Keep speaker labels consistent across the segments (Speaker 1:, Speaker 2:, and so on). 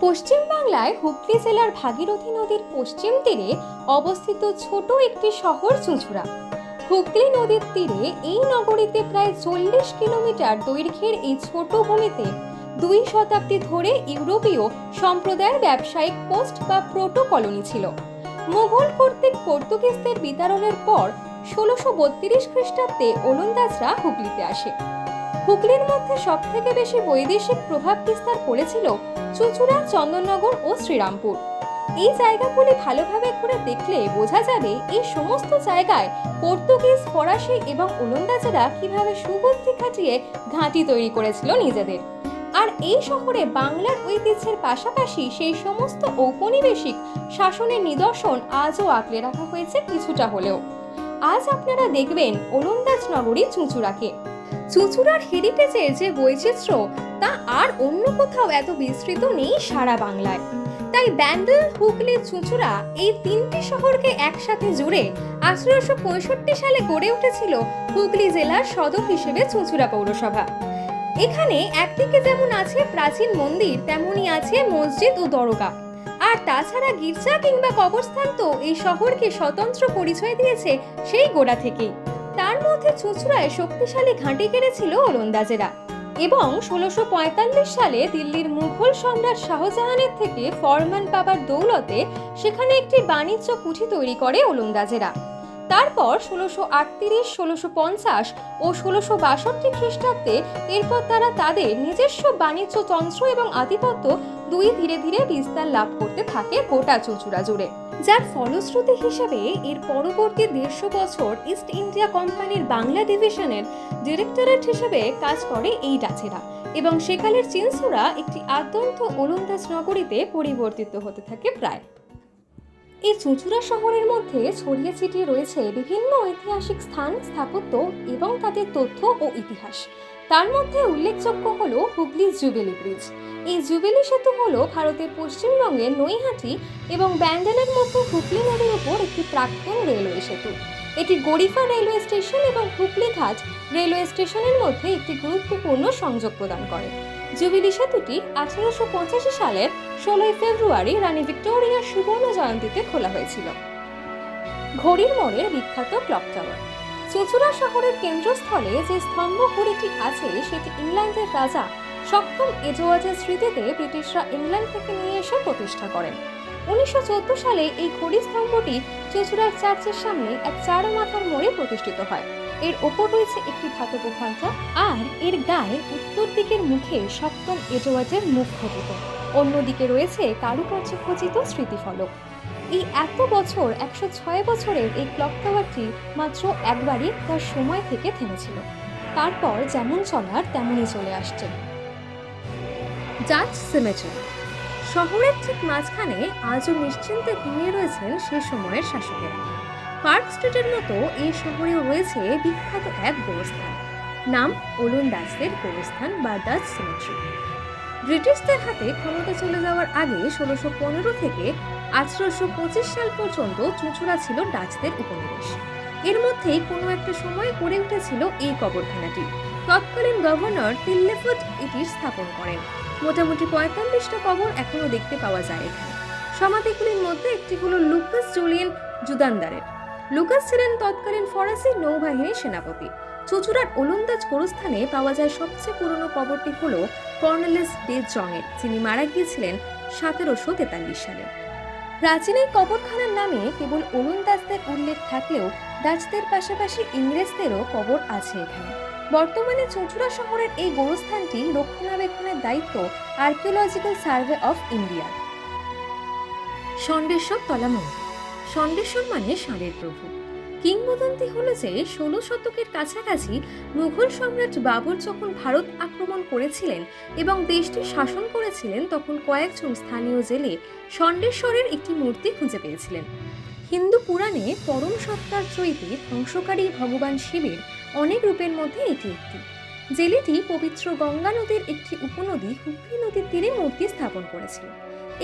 Speaker 1: পশ্চিম বাংলায় হুগলি জেলার ভাগীরথী নদীর পশ্চিম তীরে অবস্থিত ছোট একটি শহর চুঁচুড়া। হুগলি নদীর তীরে এই নগরীতে প্রায় 40 কিলোমিটার দৈর্ঘ্যের এই ছোট ভূমিতে 2 শতাব্দী ধরে ইউরোপীয় সম্প্রদায়ের ব্যবসায়িক পোস্ট বা প্রোটো কলোনি ছিল। মুঘল কর্তৃক পর্তুগিজদের বিতাড়নের পর 1632 খ্রিস্টাব্দে ওলন্দাজরা হুগলিতে আসে। হুগলির মধ্যে সবথেকে বেশি বৈদেশিক প্রভাব বিস্তার করেছিল চুঁচুড়া, চন্দননগর ও শ্রীরামপুর। এই জায়গাগুলি ভালোভাবে ঘুরে দেখলে বোঝা যাবে এই সমস্ত জায়গায় পর্তুগিজ, ফরাসি এবং ওলন্দাজেরা কিভাবে সুবুদ্ধি খাটিয়ে ঘাঁটি তৈরি করেছিল নিজেদের। আর এই শহরে বাংলার ঐতিহ্যের পাশাপাশি সেই সমস্ত ঔপনিবেশিক শাসনের নিদর্শন আজও আঁকড়ে রাখা হয়েছে কিছুটা হলেও। আজ আপনারা দেখবেন ওলন্দাজ নগরী চুঁচুড়াকে। চুঁচুড়ার হেরিটেজের যে বৈচিত্র্য তা আর অন্য কোথাও এত বিস্তৃত নেই সারা বাংলায়। তাই ব্যান্ডেল, হুগলি, চুঁচুড়া এই তিনটি শহরকে একসাথে জুড়ে 1865 সালে গড়ে উঠেছিল হুগলি জেলার সদর হিসেবে চুঁচুড়া পৌরসভা। এখানে একদিকে যেমন আছে প্রাচীন মন্দির, তেমনই আছে মসজিদ ও দরগা। আর তাছাড়া গির্জা কিংবা কবরস্থান তো এই শহরকে স্বতন্ত্র পরিচয় দিয়েছে সেই গোড়া থেকেই। তার মধ্যে চুঁচুড়ায় শক্তিশালী ঘাঁটি গেড়েছিল ওলন্দাজেরা এবং 1645 সালে দিল্লির মুঘল সম্রাট শাহজাহানের থেকে ফরমান পাবার দৌলতে সেখানে একটি বাণিজ্য কুঠি তৈরি করে ওলন্দাজেরা। তারপর 1638, 1650 ও 1662 খ্রিস্টাব্দে এরপর তারা তাদের নিজস্ব বাণিজ্য তন্ত্র এবং আধিপত্য ধীরে ধীরে বিস্তার লাভ করতে থাকে গোটা চুঁচুড়া জুড়ে। যার ফলশ্রুতি হিসেবে এর পরবর্তী 150 বছর ইস্ট ইন্ডিয়া কোম্পানির বাংলা ডিভিশনের ডিরেক্টরেট হিসেবে কাজ করে এই ডাচেরা এবং সেকালের চিনসুরা একটি আদ্যন্ত ওলন্দাজ নগরীতে পরিবর্তিত হতে থাকে প্রায়। এই চুঁচুড়া শহরের মধ্যে ছড়িয়ে ছিটিয়ে রয়েছে বিভিন্ন ঐতিহাসিক স্থান, স্থাপত্য এবং তাদের তথ্য ও ইতিহাস। তার মধ্যে উল্লেখযোগ্য হলো হুগলি জুবিলি ব্রিজ। এই জুবিলি সেতু হলো ভারতের পশ্চিমবঙ্গের নৈহাটি এবং ব্যান্ডেলের মধ্যে হুগলি নদীর উপর একটি প্রাক্তন রেলওয়ে সেতু। এটি গড়িফা রেলওয়ে স্টেশন এবং হুগলিঘাট রেলওয়ে স্টেশনের মধ্যে একটি গুরুত্বপূর্ণ সংযোগ প্রদান করে। জুবিলি সেতুটি 1885 সালের 16 ফেব্রুয়ারি রানী ভিক্টোরিয়ার সুবর্ণ জয়ন্তীতে খোলা হয়েছিল। ঘড়ির মোড়ের বিখ্যাত ক্লক টাওয়ার। চুঁচুড়া শহরের কেন্দ্রস্থলে যে স্তম্ভ ঘড়িটি আছে সেটি ইংল্যান্ডের রাজা সপ্তম এডওয়ার্ডের স্মৃতিতে ব্রিটিশরা ইংল্যান্ড থেকে নিয়ে এসে প্রতিষ্ঠা করেন। 1914 সালে এই ঘড়ি স্তম্ভটি চুঁচুড়ার চার্চের সামনে এক চার মাথার মোড়ে প্রতিষ্ঠিত হয়। এর ওপর রয়েছে একটি ধাতব ঘণ্টা আর এর গায়ে উত্তর দিকের মুখে সপ্তম এডওয়ার্ডের মুখ খচিত। অন্যদিকে রয়েছে কারুকার্য খচিত স্মৃতিফলক। এই এত বছর 106 বছরের এই ক্লক টাওয়ারটি মাত্র একবারই তার সময় থেকে থেমেছিল। তারপর যেমন চলার তেমনই চলে আসছে। Dutch symmetry. শহরের ঠিক মাঝখানে আজও নিশ্চিন্তে ঘুমিয়ে রয়েছেন সে সময়ের শাসকেরা। পার্ক স্ট্রিটের মতো এই শহরেও রয়েছে বিখ্যাত এক গোরস্থান, নাম ওলন্দাজদের গোরস্থান বা ডাচ সিমেট্রি। ব্রিটিশদের হাতে ক্ষমতা চলে যাওয়ার আগে 1615 থেকে 1825 সাল পর্যন্ত চুঁচুড়া ছিল ডাচদের উপনিবেশ। এর মধ্যেই কোনো একটা সময় গড়ে উঠেছিল এই কবরখানাটি। তৎকালীন গভর্নর টিল্লেফুড এটি স্থাপন করেন। মোটামুটি 45টা কবর এখনো দেখতে পাওয়া যায় এখানে। সমাধিগুলির মধ্যে একটি হলো লুকাস জুলিয়ান জুদানদারের। লুকাস ছিলেন তৎকালীন ফরাসি নৌবাহিনীর সেনাপতি। চুঁচুড়ার ওলন্দাজ গোরস্থানে পাওয়া যায় সবচেয়ে পুরনো কবরটি হলো কর্নেলিস ডে জংয়ের, যিনি মারা গিয়েছিলেন 1743 সালে। প্রাচীন এই কবরখানার নামে কেবল ওলন্দাজদের উল্লেখ থাকলেও ডাচদের পাশাপাশি ইংরেজদেরও কবর আছে এখানে। বর্তমানে চুঁচুড়া শহরের এই গোরস্থানটি রক্ষণাবেক্ষণের দায়িত্ব আর্কিওলজিক্যাল সার্ভে অফ ইন্ডিয়া। ষণ্ডেশ্বর তলা মন্দির। ষণ্ডেশ্বর মানে ষাঁড়ের প্রভু। কিংবদন্তি হলো যে 16 শতকের কাছাকাছি মুঘল সম্রাট বাবর যখন ভারত আক্রমণ করেছিলেন এবং দেশটি শাসন করেছিলেন, তখন কয়েকজন স্থানীয় জেলে ষণ্ডেশ্বরের একটি মূর্তি খুঁজে পেয়েছিলেন। হিন্দু পুরাণে পরম সত্তার চৈতে ধ্বংসকারী ভগবান শিবের অনেক রূপের মধ্যে এটি একটি। জেলেটি পবিত্র গঙ্গা নদীর একটি উপনদী হুগলি নদীর তীরে মূর্তি স্থাপন করেছিল।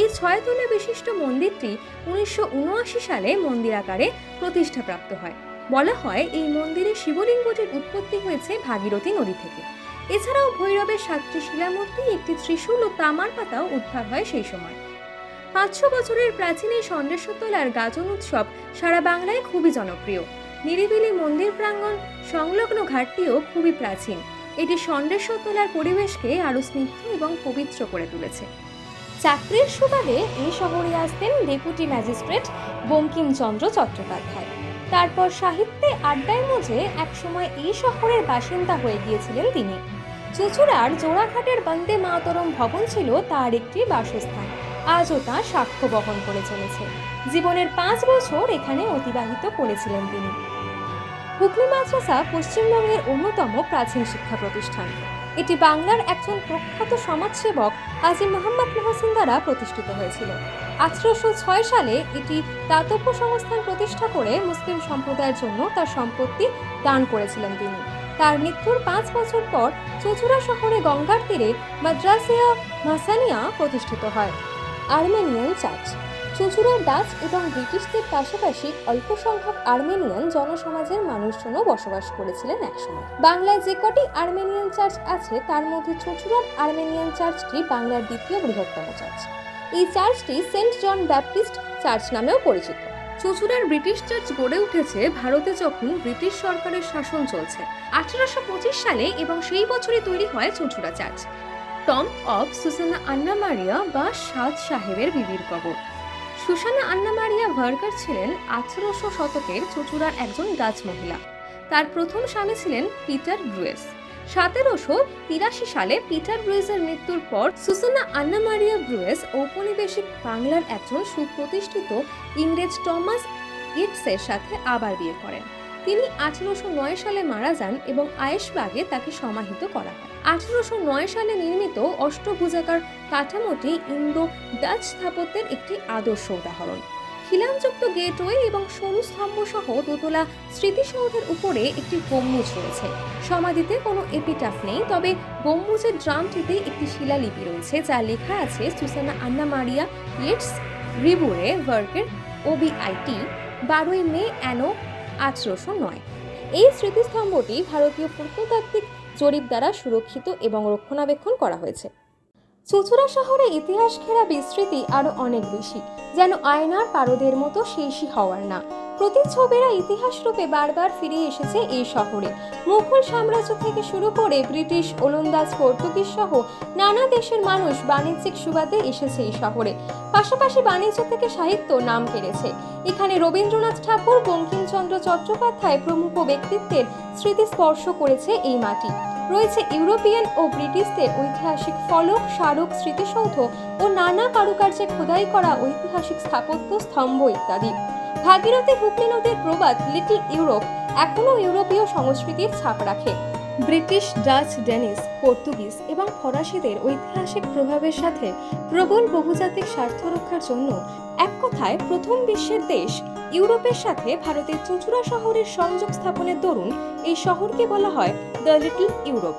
Speaker 1: এই 6 তলা বিশিষ্ট মন্দিরটি 1979 সালে মন্দির আকারে প্রতিষ্ঠাপ্রাপ্ত হয়। বলা হয় এই মন্দিরে শিবলিঙ্গটির উৎপত্তি হয়েছে ভাগীরথী নদী থেকে। এছাড়াও ভৈরবের 7টি শিলামূর্তি, একটি ত্রিশূল ও তামার পাতাও উদ্ধার হয় সেই সময়। 500 বছরের প্রাচীন এই ষণ্ডেশ্বরতলার গাজন উৎসব সারা বাংলায় খুবই জনপ্রিয়। নিরিবিলি মন্দির প্রাঙ্গণ সংলগ্ন ঘাটটিও খুবই প্রাচীন। এটি ষণ্ডেশ্বরতলার পরিবেশকে আরো স্নিগ্ধ এবং পবিত্র করে তুলেছে। চাকরির সুবাদে এই শহরে আসতেন ডেপুটি ম্যাজিস্ট্রেট বঙ্কিমচন্দ্র চট্টোপাধ্যায়। তারপর সাহিত্যে আড্ডায় মজে একসময় এই শহরের বাসিন্দা হয়ে গিয়েছিলেন তিনি। চুঁচুড়ার জোড়াঘাটের বন্দে মাতরম ভবন ছিল তার একটি বাসস্থান। আজও তা সাক্ষ্য বহন করে চলেছে। জীবনের 5 বছর এখানে অতিবাহিত করেছিলেন তিনি। হুগলি মাদ্রাসা পশ্চিমবঙ্গের অন্যতম প্রাচীন শিক্ষা প্রতিষ্ঠান। এটি বাংলার একজন প্রখ্যাত সমাজসেবক হাজী মোহাম্মদ মহসিন দ্বারা প্রতিষ্ঠিত হয়েছিল। 1806 সালে এটি দাতব্য সংস্থান প্রতিষ্ঠা করে মুসলিম সম্প্রদায়ের জন্য তার সম্পত্তি দান করেছিলেন তিনি। তার মৃত্যুর 5 বছর পর চুঁচুড়া শহরে গঙ্গার তীরে মাদ্রাসিয়া মাসানিয়া প্রতিষ্ঠিত হয়। Armenian church. চুঁচুড়ার ডাচ এবং ব্রিটিশদের পাশাপাশি অল্প সংখ্যক আর্মেনিয়ান জনসমাজের মানুষজনও বসবাস করেছিলেন একসময়। বাংলায় যে কটি আর্মেনিয়ান চার্চ আছে তার মধ্যে চুঁচুড়ার আর্মেনিয়ান চার্চটি বাংলার দ্বিতীয় বৃহত্তম চার্চ। এই চার্চটি সেন্ট জন ব্যাপটিস্ট চার্চ নামেও পরিচিত। চুঁচুড়ার ব্রিটিশ চার্চ গড়ে উঠেছে ভারতে যখন ব্রিটিশ সরকারের শাসন চলছে 1825 সালে, এবং সেই বছরই তৈরি হয় চুঁচুড়া চার্চ। টম অফ সুসানা আন্না মারিয়া বা সাদ সাহেবের বিবির কবর। সুসানা আন্না মারিয়া ভার্কার ছিলেন 1800 শতকের চুঁচুড়ার একজন ডাচ মহিলা। তার প্রথম স্বামী ছিলেন পিটার ব্রুয়েস। 1783 সালে পিটার ব্রুয়েসের মৃত্যুর পর সুসানা আন্না মারিয়া ব্রুয়েস ঔপনিবেশিক বাংলার একজন সুপ্রতিষ্ঠিত ইংরেজ টমাস ইটসের সাথে আবার বিয়ে করেন। তিনি 1809 সালে মারা যান এবং আয়েশবাগে তাকে সমাহিত করা হয়। 1809 সালে নির্মিত অষ্টভুজাকার কাঠামোটি ইন্দো ডাচ স্থাপত্যের একটি আদর্শ উদাহরণ। খিলানযুক্ত গেটওয়ে এবং সরু স্তম্ভ সহ দোতলা স্মৃতিসৌধের উপরে একটি গম্বুজ রয়েছে। সমাধিতে কোনো এপিটাফ নেই, তবে গম্বুজের ড্রামটিতে একটি শিলালিপি রয়েছে যা লেখা আছে সুসানা আন্না মারিয়া ইয়েটস রিবুরে ভার্কের ওবিআইটি 12 মে অ্যানো 1809। এই স্মৃতিস্তম্ভটি ভারতীয় প্রত্নতাত্ত্বিক জরিপ দ্বারা সুরক্ষিত এবং রক্ষণাবেক্ষণ করা হয়েছে। চুঁচুড়া শহরে ইতিহাস ঘেরা বিস্তৃতি আরো অনেক বেশি, যেন আয়নার পারদের মতো শেষই হওয়ার না। প্রতিচ্ছবিরা ইতিহাস রূপে বারবার ফিরে এসেছে এই শহরে। মুঘল সাম্রাজ্য থেকে শুরু করে ব্রিটিশ, ওলন্দাজ, পর্তুগিজ সহ নানা দেশের মানুষ বাণিজ্যিক সুবাদে এসেছে এই শহরে। পাশাপাশি বাণিজ্য থেকে সাহিত্য নাম কেড়েছে। এখানে রবীন্দ্রনাথ ঠাকুর, বঙ্কিমচন্দ্র চট্টোপাধ্যায় প্রমুখ ব্যক্তিত্বের স্মৃতি স্পর্শ করেছে এই মাটি। রয়েছে ইউরোপিয়ান ও ব্রিটিশদের ঐতিহাসিক ফলক, স্মারক, স্মৃতিসৌধ ও নানা কারুকার্যে খোদাই করা ঐতিহাসিক স্থাপত্য, স্তম্ভ ইত্যাদি। ভাগীরথী হুগলি নদীর প্রবাদ লিটল ইউরোপ এখনও ইউরোপীয় সংস্কৃতির ছাপ রাখে। ব্রিটিশ, ডাচ, ডেনিশ, পর্তুগিজ এবং ফরাসিদের ঐতিহাসিক প্রভাবের সাথে প্রবল বহুজাতিক স্বার্থ রক্ষার জন্য এক কথায় প্রথম বিশ্বের দেশ ইউরোপের সাথে ভারতের চুঁচুড়া শহরের সংযোগ স্থাপনের দরুন এই শহরকে বলা হয় দ্য লিটল ইউরোপ।